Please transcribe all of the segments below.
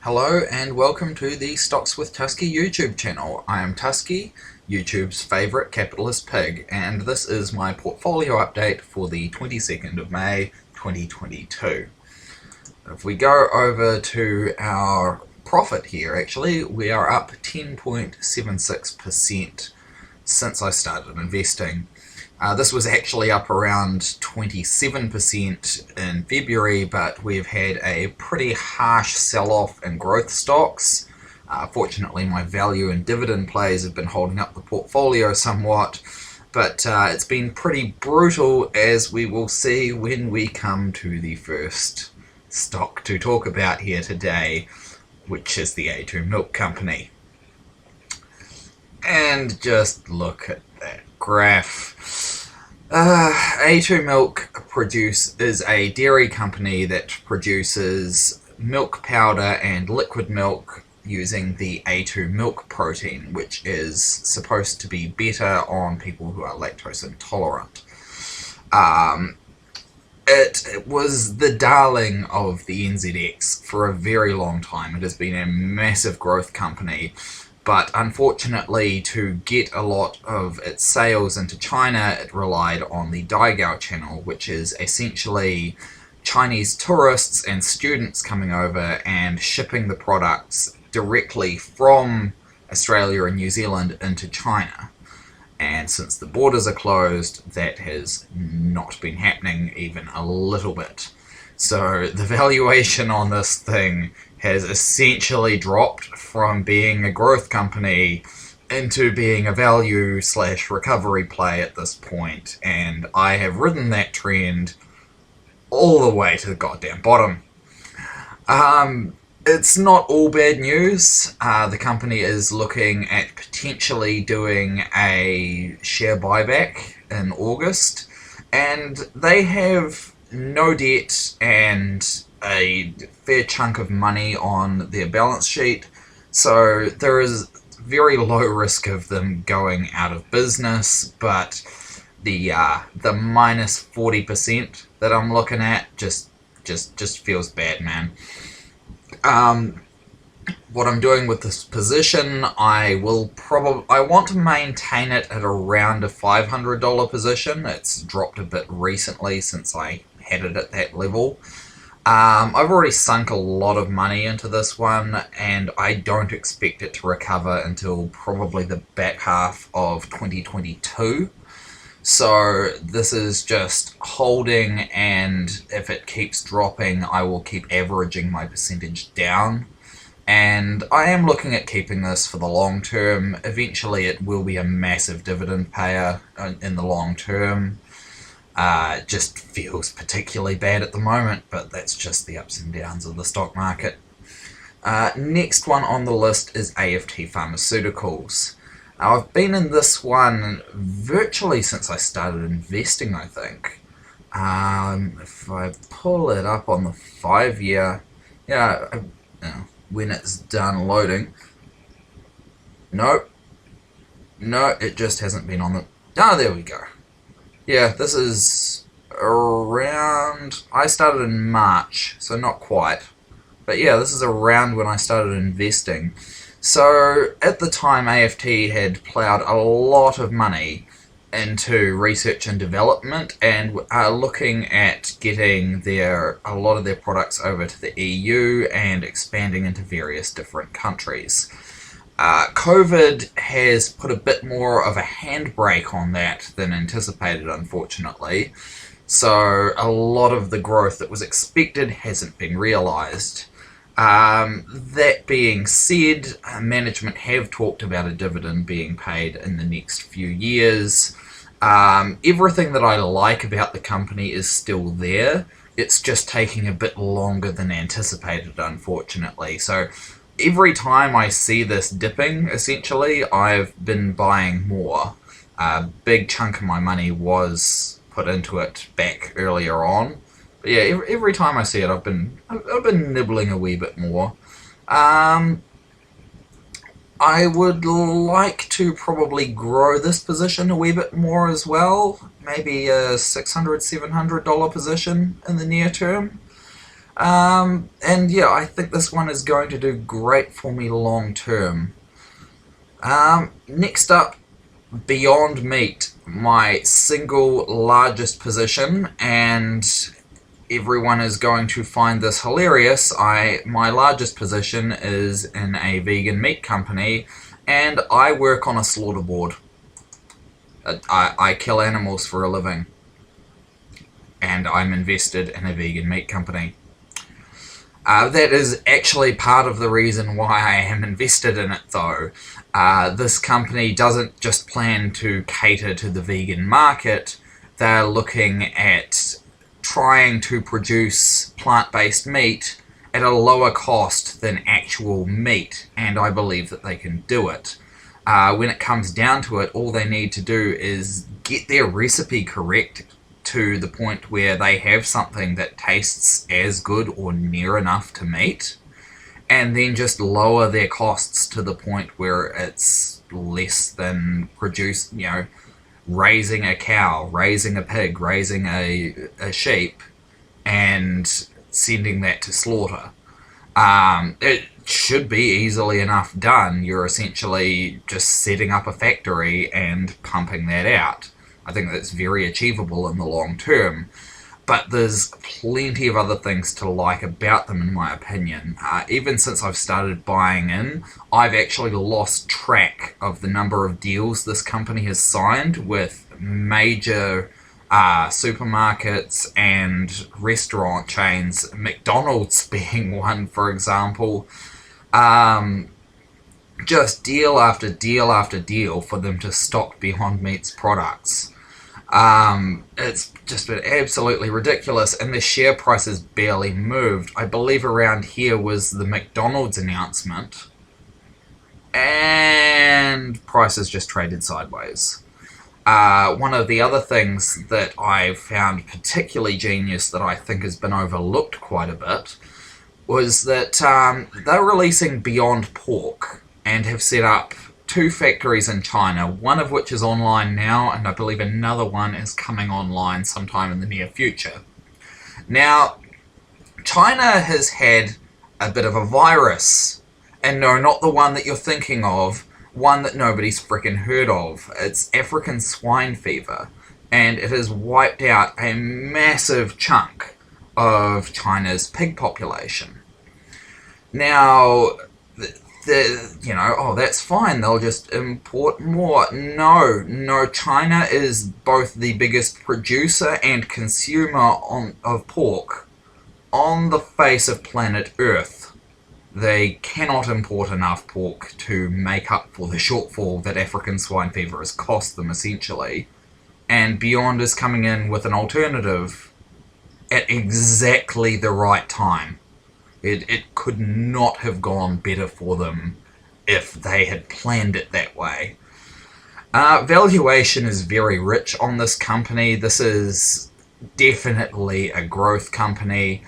Hello and welcome to the Stocks with Tusky YouTube channel. I am Tusky, YouTube's favourite capitalist pig, and this is my portfolio update for the 22nd of May 2022. If we go over to our profit here, actually, we are up 10.76% since I started investing. This was actually up around 27% in February, but we've had a pretty harsh sell-off in growth stocks. Fortunately, my value and dividend plays have been holding up the portfolio somewhat, but it's been pretty brutal, as we will see when we come to the first stock to talk about here today, which is the A2 Milk Company. And just look at that graph. A2 Milk is a dairy company that produces milk powder and liquid milk using the A2 milk protein, which is supposed to be better on people who are lactose intolerant. It was the darling of the NZX for a very long time. It has been a massive growth company, but unfortunately, to get a lot of its sales into China, it relied on the Daigao channel, which is essentially Chinese tourists and students coming over and shipping the products directly from Australia and New Zealand into China. And since the borders are closed, that has not been happening even a little bit. So the valuation on this thing has essentially dropped from being a growth company into being a value/recovery play at this point, and I have ridden that trend all the way to the goddamn bottom. It's not all bad news. The company is looking at potentially doing a share buyback in August, and they have no debt and a fair chunk of money on their balance sheet, so there is very low risk of them going out of business. But the minus 40% that I'm looking at just feels bad, man. What I'm doing with this position, I want to maintain it at around a $500 position. It's dropped a bit recently since I had it at that level. I've already sunk a lot of money into this one, and I don't expect it to recover until probably the back half of 2022. So this is just holding, and if it keeps dropping, I will keep averaging my percentage down. And I am looking at keeping this for the long term. Eventually it will be a massive dividend payer in the long term. Just feels particularly bad at the moment, but that's just the ups and downs of the stock market. Next one on the list is Aft Pharmaceuticals. Now, I've been in this one virtually since I started investing, I think. If I pull it up on the 5-year, when it's done loading. Nope. No, it just hasn't been on the... Oh, there we go. Yeah, this is around... I started in March, so not quite. But yeah, this is around when I started investing. So, at the time, Aft had ploughed a lot of money into research and development, and are looking at getting a lot of their products over to the EU and expanding into various different countries. COVID has put a bit more of a handbrake on that than anticipated, unfortunately. So a lot of the growth that was expected hasn't been realised. That being said, management have talked about a dividend being paid in the next few years. Everything that I like about the company is still there. It's just taking a bit longer than anticipated, unfortunately. So every time I see this dipping, essentially, I've been buying more. A big chunk of my money was put into it back earlier on. But yeah, every time I see it, I've been nibbling a wee bit more. I would like to probably grow this position a wee bit more as well. Maybe a $600, $700 position in the near term. And yeah, I think this one is going to do great for me long term. Next up, Beyond Meat, my single largest position, and everyone is going to find this hilarious. My largest position is in a vegan meat company, and I work on a slaughter board. I kill animals for a living, and I'm invested in a vegan meat company. That is actually part of the reason why I am invested in it, though. This company doesn't just plan to cater to the vegan market, they're looking at trying to produce plant-based meat at a lower cost than actual meat, and I believe that they can do it. When it comes down to it, all they need to do is get their recipe correct to the point where they have something that tastes as good or near enough to meat, and then just lower their costs to the point where it's less than raising a cow, raising a pig, raising a sheep, and sending that to slaughter. It should be easily enough done. You're essentially just setting up a factory and pumping that out. I think that's very achievable in the long term. But there's plenty of other things to like about them, in my opinion. Even since I've started buying in, I've actually lost track of the number of deals this company has signed with major supermarkets and restaurant chains, McDonald's being one, for example. Just deal after deal after deal for them to stock Beyond Meat's products. It's just been absolutely ridiculous, and the share price has barely moved. I believe around here was the McDonald's announcement, and prices just traded sideways. One of the other things that I've found particularly genius that I think has been overlooked quite a bit was that they're releasing Beyond Pork and have set up 2 factories in China, one of which is online now, and I believe another one is coming online sometime in the near future. Now, China has had a bit of a virus, and no, not the one that you're thinking of, one that nobody's frickin' heard of. It's African swine fever, and it has wiped out a massive chunk of China's pig population. Now, that's fine, they'll just import more. No, China is both the biggest producer and consumer of pork on the face of planet Earth. They cannot import enough pork to make up for the shortfall that African swine fever has cost them, essentially. And Beyond is coming in with an alternative at exactly the right time. It could not have gone better for them if they had planned it that way. Valuation is very rich on this company. This is definitely a growth company,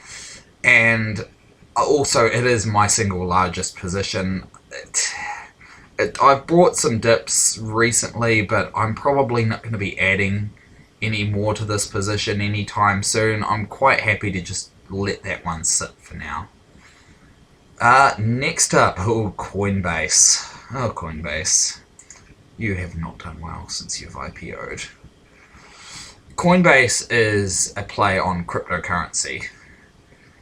and also it is my single largest position. I've bought some dips recently, but I'm probably not going to be adding any more to this position anytime soon. I'm quite happy to just let that one sit for now. Next up, Coinbase. Oh, Coinbase. You have not done well since you've IPO'd. Coinbase is a play on cryptocurrency.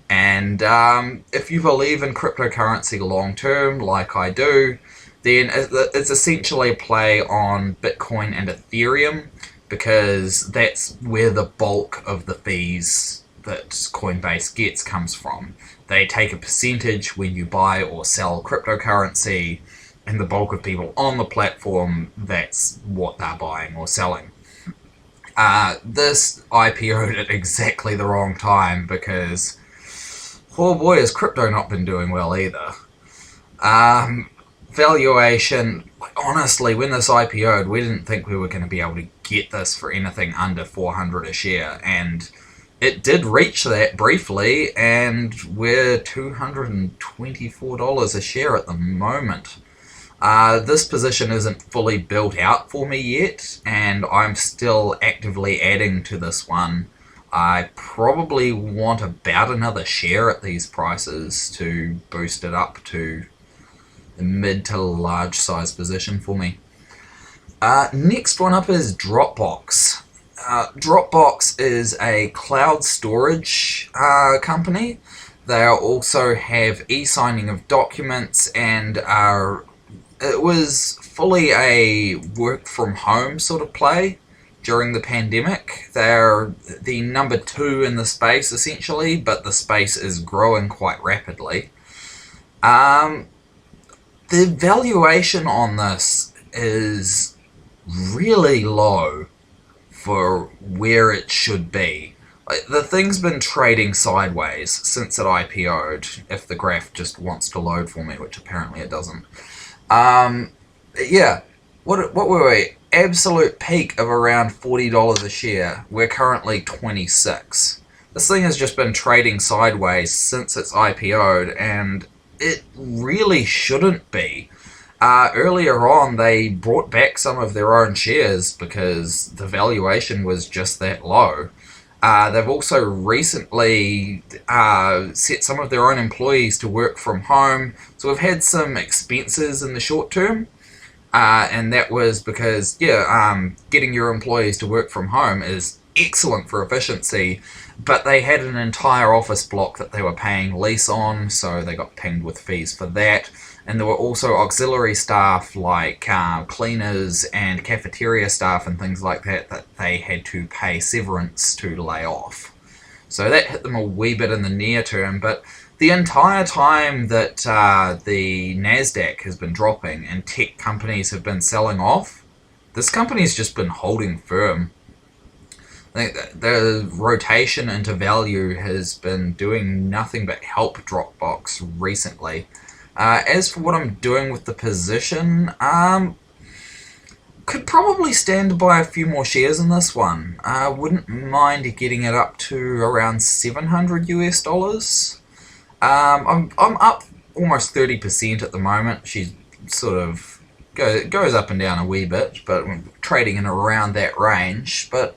And if you believe in cryptocurrency long term, like I do, then it's essentially a play on Bitcoin and Ethereum, because that's where the bulk of the fees that Coinbase gets comes from. They take a percentage when you buy or sell cryptocurrency, and the bulk of people on the platform, that's what they're buying or selling. This IPO'd at exactly the wrong time, because, oh boy, has crypto not been doing well either. Valuation, honestly, when this IPO'd, we didn't think we were going to be able to get this for anything under 400 a share, and it did reach that briefly, and we're $224 a share at the moment. This position isn't fully built out for me yet, and I'm still actively adding to this one. I probably want about another share at these prices to boost it up to the mid to large size position for me. Next one up is Dropbox. Dropbox is a cloud storage company. They also have e-signing of documents, and it was fully a work from home sort of play during the pandemic. They're the number 2 in the space essentially, but the space is growing quite rapidly. The valuation on this is really low for where it should be. Like, the thing's been trading sideways since it IPO'd, if the graph just wants to load for me, which apparently it doesn't. Yeah, what were we? Absolute peak of around $40 a share. We're currently 26. This thing has just been trading sideways since it's IPO'd, and it really shouldn't be. Earlier on, they brought back some of their own shares because the valuation was just that low. They've also recently set some of their own employees to work from home, so we've had some expenses in the short term, and that was because, getting your employees to work from home is excellent for efficiency, but they had an entire office block that they were paying lease on, so they got pinged with fees for that. And there were also auxiliary staff like cleaners and cafeteria staff and things like that they had to pay severance to lay off. So that hit them a wee bit in the near term, but the entire time that the NASDAQ has been dropping and tech companies have been selling off, this company's just been holding firm. I think the rotation into value has been doing nothing but help Dropbox recently. As for what I'm doing with the position, could probably stand by a few more shares in this one. Wouldn't mind getting it up to around $700 US. I'm up almost 30% at the moment. She's sort of goes up and down a wee bit, but I'm trading in around that range. But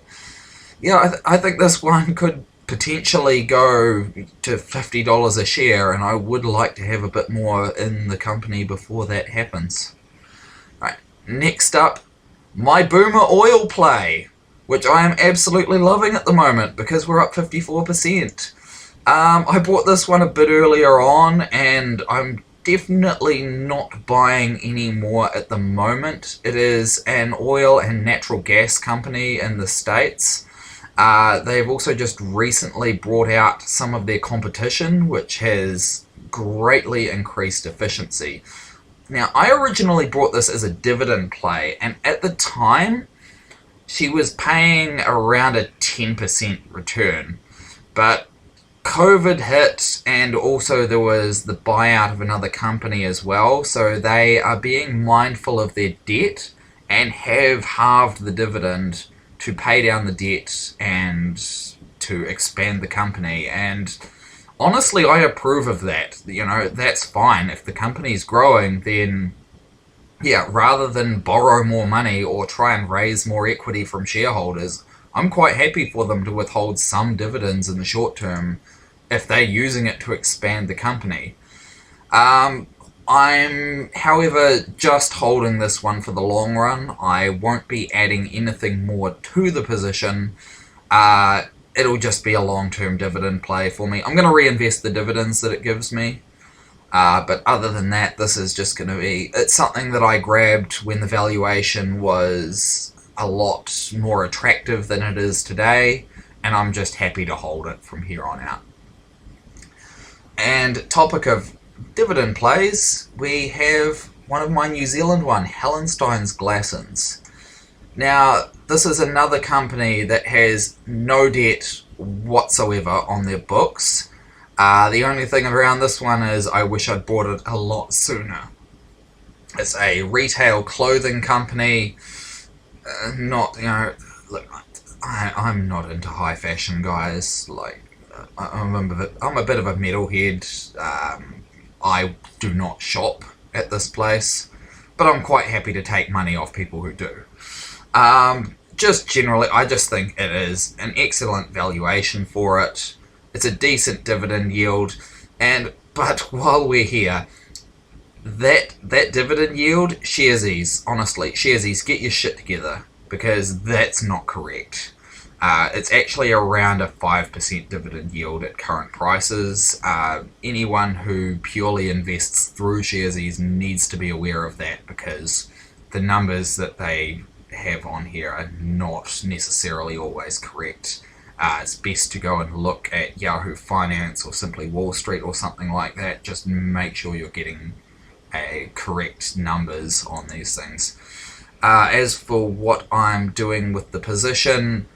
yeah, I think this one could potentially go to $50 a share, and I would like to have a bit more in the company before that happens. Right, next up, my Boomer Oil play, which I am absolutely loving at the moment because we're up 54%. I bought this one a bit earlier on, and I'm definitely not buying any more at the moment. It is an oil and natural gas company in the States. They've also just recently brought out some of their competition, which has greatly increased efficiency. Now, I originally brought this as a dividend play, and at the time, she was paying around a 10% return. But COVID hit, and also there was the buyout of another company as well, so they are being mindful of their debt and have halved the dividend to pay down the debt and to expand the company. And honestly, I approve of that. That's fine. If the company's growing, then rather than borrow more money or try and raise more equity from shareholders, I'm quite happy for them to withhold some dividends in the short term if they're using it to expand the company. I'm, however, just holding this one for the long run. I won't be adding anything more to the position. It'll just be a long-term dividend play for me. I'm going to reinvest the dividends that it gives me. But other than that, this is just going to be... It's something that I grabbed when the valuation was a lot more attractive than it is today, and I'm just happy to hold it from here on out. And topic of dividend plays, we have one of my New Zealand one, Helen Stein's Glassons. Now, this is another company that has no debt whatsoever on their books. The only thing around this one is I wish I'd bought it a lot sooner. It's a retail clothing company. Look, I'm not into high fashion, guys. Like, I'm a bit of a metalhead. I do not shop at this place, but I'm quite happy to take money off people who do. just generally, I just think it is an excellent valuation for it. It's a decent dividend yield, but while we're here, that dividend yield, Sharesies, honestly, Sharesies, get your shit together, because that's not correct. It's actually around a 5% dividend yield at current prices. Anyone who purely invests through Sharesies needs to be aware of that, because the numbers that they have on here are not necessarily always correct. It's best to go and look at Yahoo Finance or simply Wall Street or something like that. Just make sure you're getting correct numbers on these things. As for what I'm doing with the position,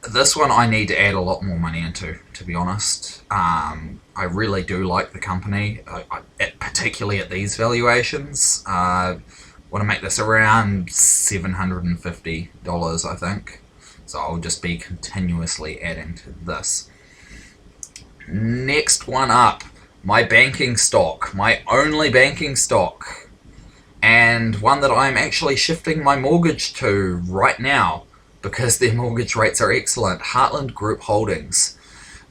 this one I need to add a lot more money into, to be honest. I really do like the company, particularly at these valuations. Want to make this around $750, I think. So I'll just be continuously adding to this. Next one up, my banking stock, my only banking stock, and one that I'm actually shifting my mortgage to right now because their mortgage rates are excellent, Heartland Group Holdings.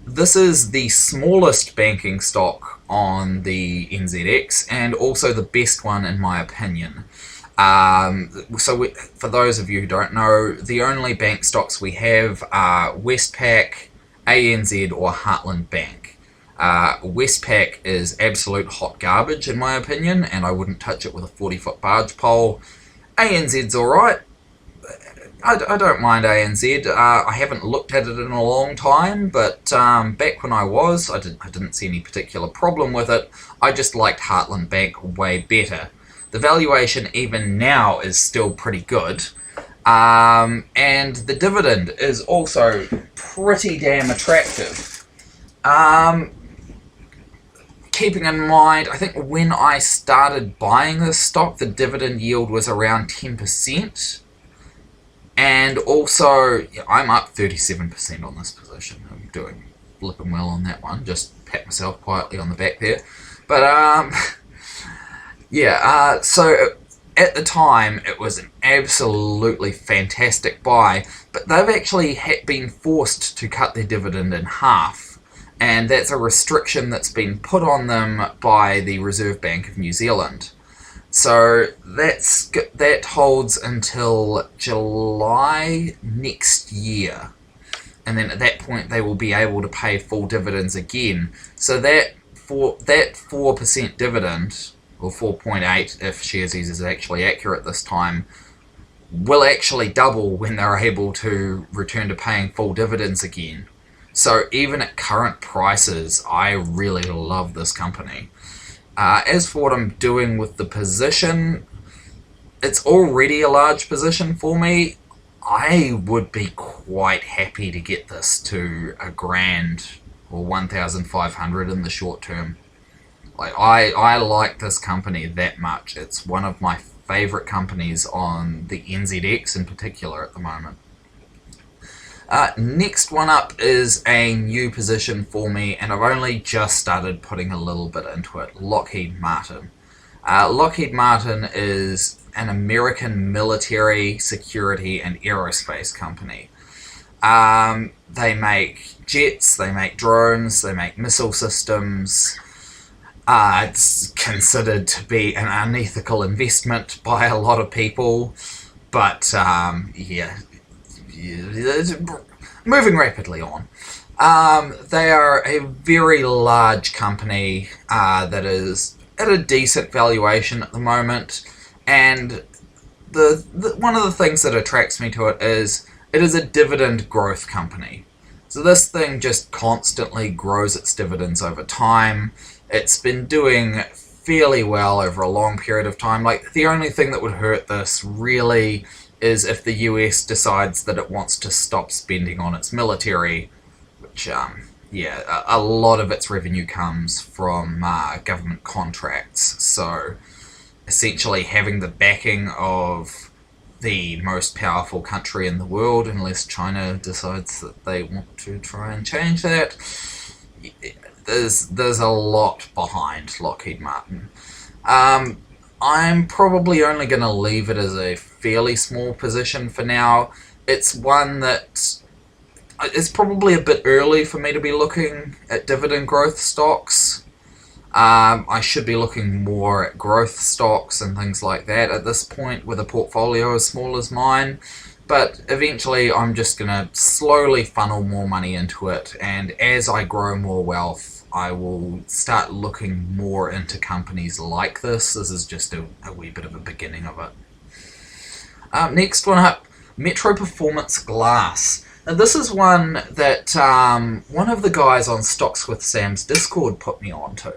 This is the smallest banking stock on the NZX and also the best one in my opinion. For those of you who don't know, the only bank stocks we have are Westpac, ANZ or Heartland Bank. Westpac is absolute hot garbage in my opinion, and I wouldn't touch it with a 40-foot barge pole. ANZ's alright. I don't mind ANZ. I haven't looked at it in a long time, but back when I was, I didn't see any particular problem with it. I just liked Heartland Bank way better. The valuation even now is still pretty good. And the dividend is also pretty damn attractive. Keeping in mind, I think when I started buying this stock, the dividend yield was around 10%. And also, I'm up 37% on this position. I'm doing flipping well on that one. Just pat myself quietly on the back there. But, so at the time, it was an absolutely fantastic buy, but they've actually been forced to cut their dividend in half, and that's a restriction that's been put on them by the Reserve Bank of New Zealand. So that holds until July next year, and then at that point they will be able to pay full dividends again. So that 4% dividend, or 4.8 if Sharesies is actually accurate this time, will actually double when they're able to return to paying full dividends again. So even at current prices, I really love this company. As for what I'm doing with the position, it's already a large position for me. I would be quite happy to get this to $1,000 or 1,500 in the short term. Like I like this company that much. It's one of my favorite companies on the NZX in particular at the moment. Next one up is a new position for me, and I've only just started putting a little bit into it. Lockheed Martin. Lockheed Martin is an American military, security, and aerospace company. They make jets, they make drones, they make missile systems. It's considered to be an unethical investment by a lot of people, but moving rapidly on. They are a very large company that is at a decent valuation at the moment, and one of the things that attracts me to it is a dividend growth company. So this thing just constantly grows its dividends over time. It's been doing fairly well over a long period of time. Like, the only thing that would hurt this really is if the US decides that it wants to stop spending on its military, which, a lot of its revenue comes from government contracts. So essentially having the backing of the most powerful country in the world, unless China decides that they want to try and change that, there's a lot behind Lockheed Martin. I'm probably only going to leave it as a fairly small position for now, it's one that it's probably a bit early for me to be looking at dividend growth stocks. I should be looking more at growth stocks and things like that at this point with a portfolio as small as mine. But eventually I'm just going to slowly funnel more money into it, and as I grow more wealth, I will start looking more into companies like this. This is just a wee bit of a beginning of it. Next one up, Metro Performance Glass. Now this is one that one of the guys on Stocks with Sam's Discord put me onto.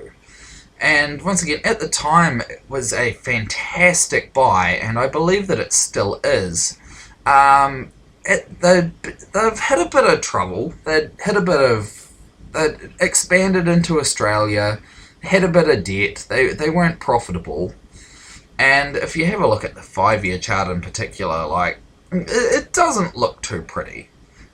And once again, at the time, it was a fantastic buy, and I believe that it still is. They've had a bit of trouble. They'd expanded into Australia, had a bit of debt. They weren't profitable. And if you have a look at the 5-year chart in particular, like, it doesn't look too pretty.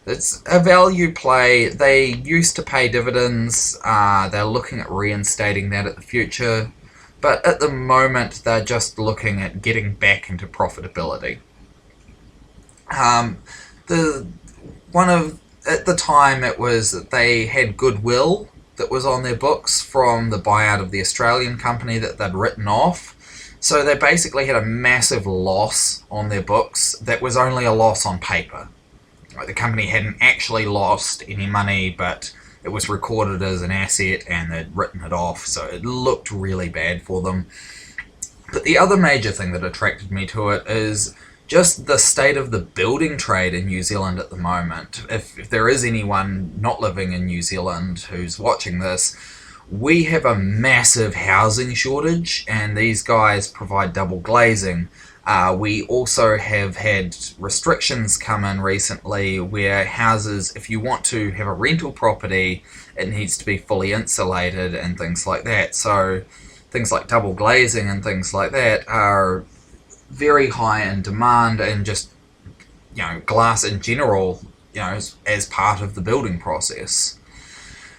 It's a value play. They used to pay dividends. They're looking at reinstating that at the future. But at the moment, they're just looking at getting back into profitability. At the time, it was that they had goodwill that was on their books from the buyout of the Australian company that they'd written off. So they basically had a massive loss on their books that was only a loss on paper. The company hadn't actually lost any money, but it was recorded as an asset and they'd written it off, so it looked really bad for them. But the other major thing that attracted me to it is just the state of the building trade in New Zealand at the moment. If there is anyone not living in New Zealand who's watching this, we have a massive housing shortage, and these guys provide double glazing. We also have had restrictions come in recently where houses, if you want to have a rental property, it needs to be fully insulated and things like that. So things like double glazing and things like that are very high in demand, and just, glass in general, as part of the building process.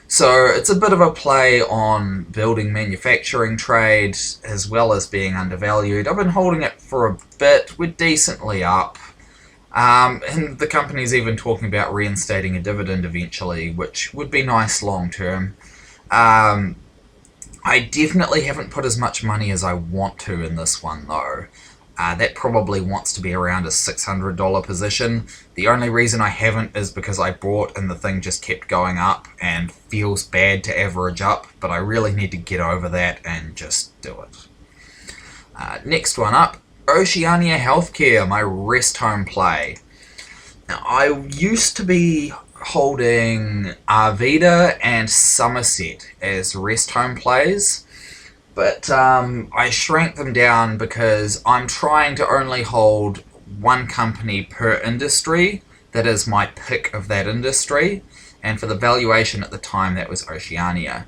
So it's a bit of a play on building manufacturing trade as well as being undervalued. I've been holding it for a bit. We're decently up. And the company's even talking about reinstating a dividend eventually, which would be nice long term. I definitely haven't put as much money as I want to in this one though. That probably wants to be around a $600 position. The only reason I haven't is because I bought and the thing just kept going up and feels bad to average up, but I really need to get over that and just do it. Next one up, Oceania Healthcare, my rest home play. Now, I used to be holding Arvida and Somerset as rest home plays, but I shrank them down because I'm trying to only hold one company per industry that is my pick of that industry, and for the valuation at the time, that was Oceania.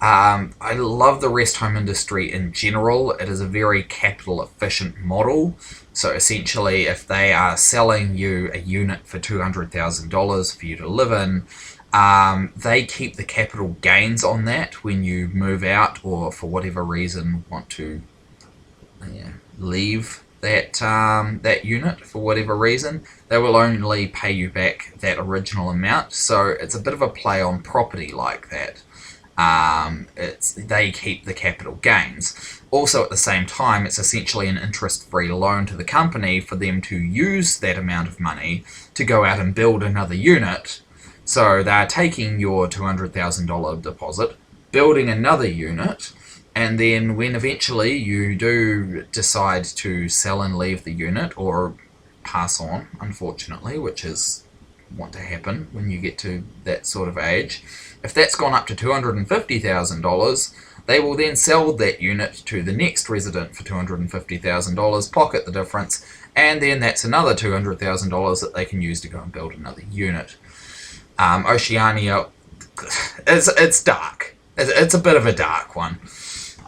I love the rest home industry in general. It is a very capital efficient model. So essentially, if they are selling you a unit for $200,000 for you to live in, they keep the capital gains on that when you move out or for whatever reason want to leave that unit for whatever reason. They will only pay you back that original amount. So it's a bit of a play on property like that. They keep the capital gains. Also, at the same time, it's essentially an interest-free loan to the company for them to use that amount of money to go out and build another unit. So they're taking your $200,000 deposit, building another unit, and then when eventually you do decide to sell and leave the unit, or pass on, unfortunately, which is what to happen when you get to that sort of age, if that's gone up to $250,000, they will then sell that unit to the next resident for $250,000, pocket the difference, and then that's another $200,000 that they can use to go and build another unit. Oceania, it's dark. It's a bit of a dark one.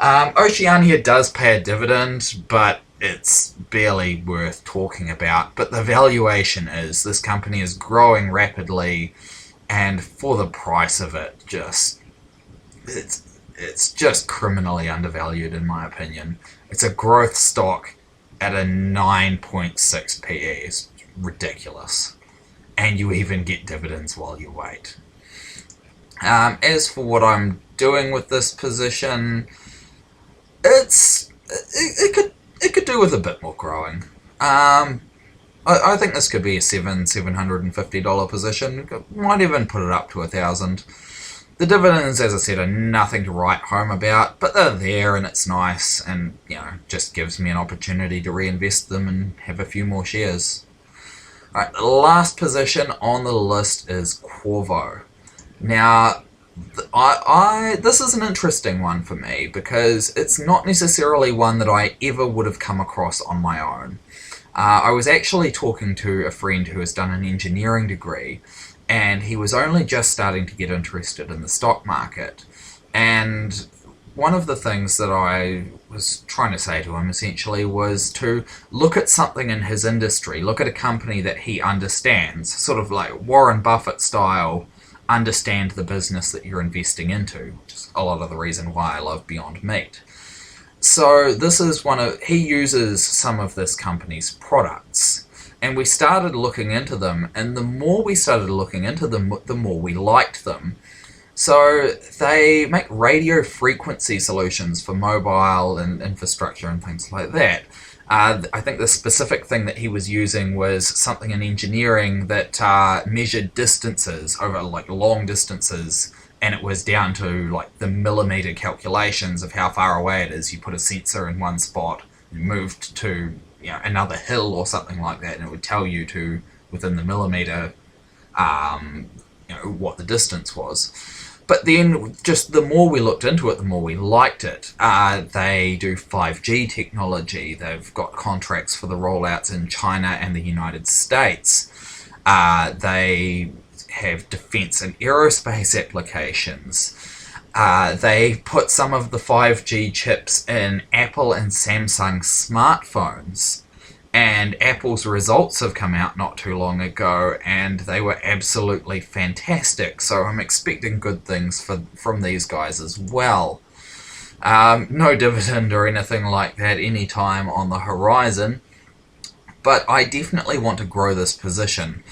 Oceania does pay a dividend, but it's barely worth talking about. But the valuation is, this company is growing rapidly, and for the price of it, it's just criminally undervalued in my opinion. It's a growth stock at a 9.6 PE. It's ridiculous. And you even get dividends while you wait. As for what I'm doing with this position, it could do with a bit more growing. I think this could be a $750 position. Might even put it up to 1,000. The dividends, as I said, are nothing to write home about, but they're there and it's nice, and just gives me an opportunity to reinvest them and have a few more shares. Alright, the last position on the list is Qorvo. Now, this is an interesting one for me because it's not necessarily one that I ever would have come across on my own. I was actually talking to a friend who has done an engineering degree, and he was only just starting to get interested in the stock market. And one of the things that I was trying to say to him essentially was to look at something in his industry, look at a company that he understands, sort of like Warren Buffett style, understand the business that you're investing into, which is a lot of the reason why I love Beyond Meat. So this is he uses some of this company's products, and we started looking into them, and the more we started looking into them, the more we liked them. So they make radio frequency solutions for mobile and infrastructure and things like that. I think the specific thing that he was using was something in engineering that measured distances over like long distances, and it was down to like the millimeter calculations of how far away it is. You put a sensor in one spot and moved to another hill or something like that, and it would tell you to within the millimeter what the distance was. But then, just the more we looked into it, the more we liked it. They do 5G technology. They've got contracts for the rollouts in China and the United States. They have defense and aerospace applications. They put some of the 5G chips in Apple and Samsung smartphones. And Apple's results have come out not too long ago, and they were absolutely fantastic. So I'm expecting good things from these guys as well. No dividend or anything like that anytime on the horizon, but I definitely want to grow this position.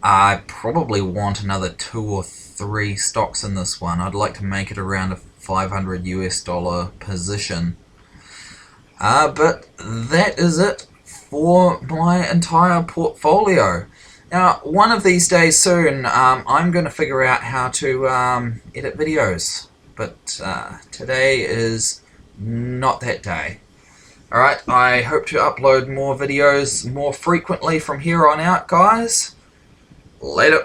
I probably want another 2 or 3 stocks in this one. I'd like to make it around a $500 US position. But that is it for my entire portfolio. Now, one of these days soon, I'm going to figure out how to edit videos, but today is not that day. Alright, I hope to upload more videos more frequently from here on out, guys. Later.